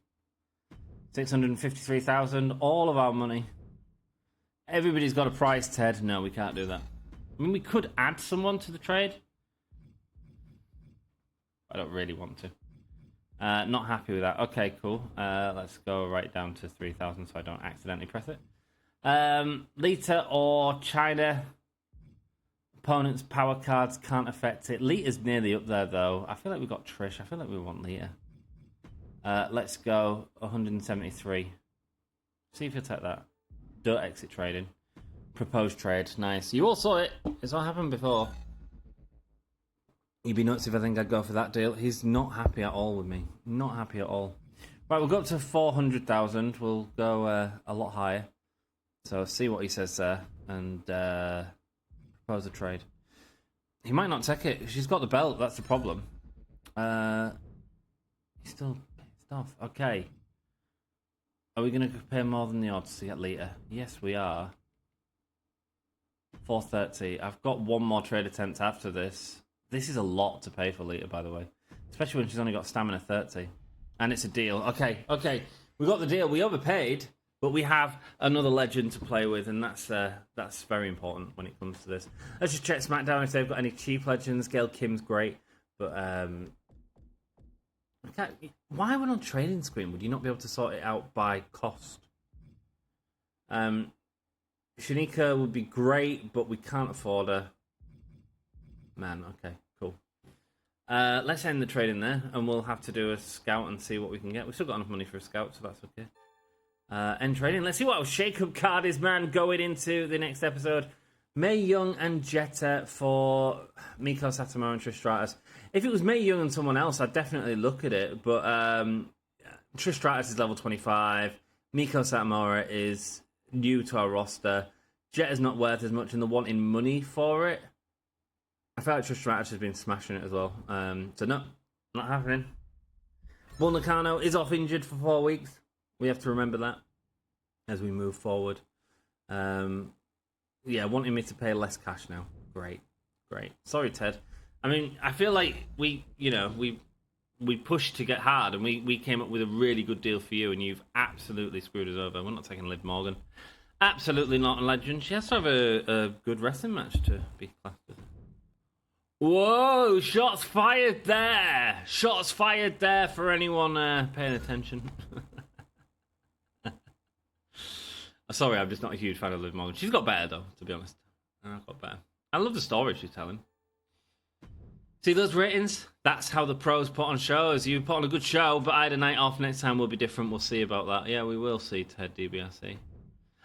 Speaker 1: 653,000, all of our money. Everybody's got a price, Ted. No, we can't do that. I mean, we could add someone to the trade. I don't really want to. Not happy with that. Okay, cool. Let's go right down to 3,000 so I don't accidentally press it. Lita or China. Opponent's power cards can't affect it. Lita's nearly up there, though. I feel like we got Trish. I feel like we want Lita. Let's go 173. See if you'll take that. Don't exit trading. Proposed trade. Nice. You all saw it. It's all happened before. You'd be nuts if I think I'd go for that deal. He's not happy at all with me. Not happy at all. Right, we'll go up to 400,000. We'll go a lot higher. So see what he says there. And propose a trade. He might not take it. She's got the belt. That's the problem. He's still pissed off. Okay. Are we going to pay more than the odds to get Lita? Yes, we are. 430. I've got one more trade attempt after this. This is a lot to pay for Lita, by the way. Especially when she's only got stamina 30. And it's a deal. Okay. We got the deal. We overpaid, but we have another legend to play with, and that's very important when it comes to this. Let's just check SmackDown if they've got any cheap legends. Gail Kim's great, but why we're on trading screen? Would you not be able to sort it out by cost? Shanika would be great, but we can't afford her. Man, okay, cool. Let's end the trading there, and we'll have to do a scout and see what we can get. We've still got enough money for a scout, so that's okay. End trading. Let's see what our shake-up card is, man, going into the next episode. May Young and Jetta for Miko Satomura and Trish Stratus. If it was May Young and someone else, I'd definitely look at it, but Trish Stratus is level 25. Miko Satomura is new to our roster. Jetta's not worth as much, and they're wanting money for it. I feel like Trish Stratus has been smashing it as well. So no, not happening. Bull Nakano is off injured for 4 weeks. We have to remember that as we move forward. Yeah, wanting me to pay less cash now. Great. Sorry, Ted. I mean, I feel like we pushed to get hard, and we came up with a really good deal for you, and you've absolutely screwed us over. We're not taking Liv Morgan. Absolutely not a legend. She has to have a good wrestling match to be classed as. Whoa, shots fired there. Shots fired there for anyone paying attention. Sorry, I'm just not a huge fan of Liv Morgan. She's got better, though, to be honest. Got better. I love the story she's telling. See those ratings? That's how the pros put on shows. You put on a good show, but I had a night off. Next time will be different. We'll see about that. Yeah, we will see, Ted DiBiase.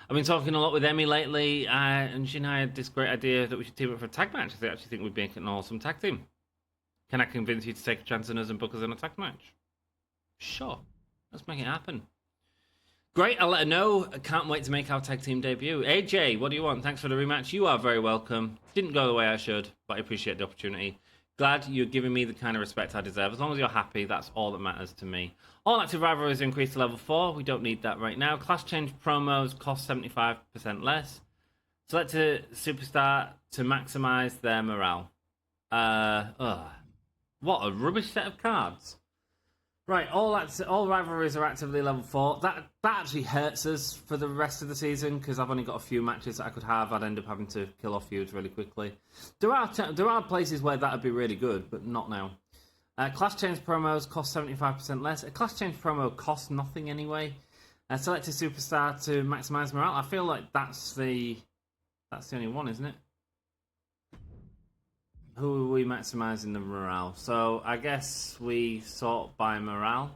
Speaker 1: I've been talking a lot with Emmy lately, and she and I had this great idea that we should team up for a tag match. I actually think we'd make an awesome tag team. Can I convince you to take a chance on us and book us in a tag match? Sure. Let's make it happen. Great, I'll let her know. I can't wait to make our tag team debut. AJ, what do you want? Thanks for the rematch. You are very welcome. Didn't go the way I should, but I appreciate the opportunity. Glad you're giving me the kind of respect I deserve. As long as you're happy, that's all that matters to me. All active rivalries increased to level 4. We don't need that right now. Class change promos cost 75% less. Select a superstar to maximize their morale. What a rubbish set of cards. Right, all rivalries are actively level 4. That actually hurts us for the rest of the season, because I've only got a few matches that I could have. I'd end up having to kill off feuds really quickly. There are places where that would be really good, but not now. Class change promos cost 75% less. A class change promo costs nothing anyway. Select a superstar to maximize morale. I feel like that's the only one, isn't it? Who are we maximizing the morale? So I guess we sort by morale,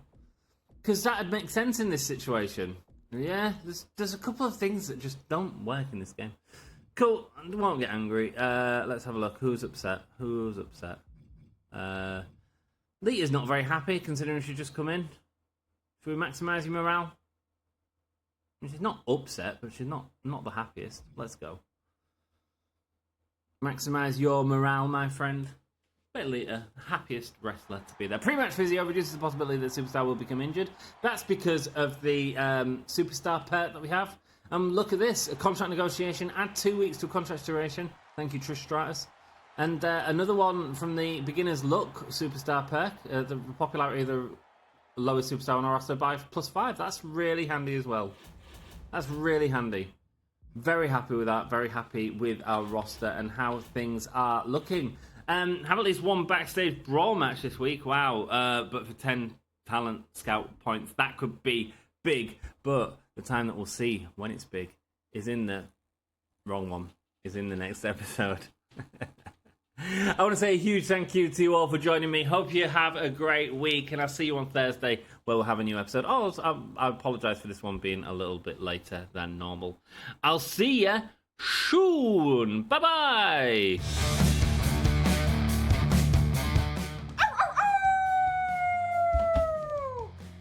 Speaker 1: because that'd make sense in this situation. Yeah, there's a couple of things that just don't work in this game. Cool, I won't get angry. Let's have a look. Who's upset? Lita's not very happy, considering she just come in. Should we maximize your morale? She's not upset, but she's not the happiest. Let's go. Maximize your morale, my friend. Bet Lita, the happiest wrestler to be there. Pre-match physio reduces the possibility that Superstar will become injured. That's because of the Superstar perk that we have. Look at this. A contract negotiation. Add 2 weeks to a contract duration. Thank you, Trish Stratus. And another one from the Beginner's Luck Superstar perk. The popularity of the lowest Superstar on our roster by +5. That's really handy as well. That's really handy. Very happy with that. Very happy with our roster and how things are looking. Have at least one backstage brawl match this week. Wow. But for 10 talent scout points, that could be big. But the time that we'll see when it's big is in the wrong one. Is in the next episode. I want to say a huge thank you to you all for joining me. Hope you have a great week, and I'll see you on Thursday where we'll have a new episode. Oh, I apologize for this one being a little bit later than normal. I'll see you soon. Bye-bye.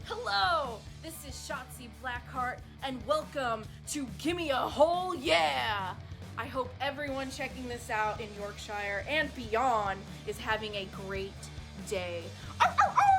Speaker 3: Hello, this is Shotzi Blackheart, and welcome to Gimme a Whole Yeah! I hope everyone checking this out in Yorkshire and beyond is having a great day. Ow, ow, ow!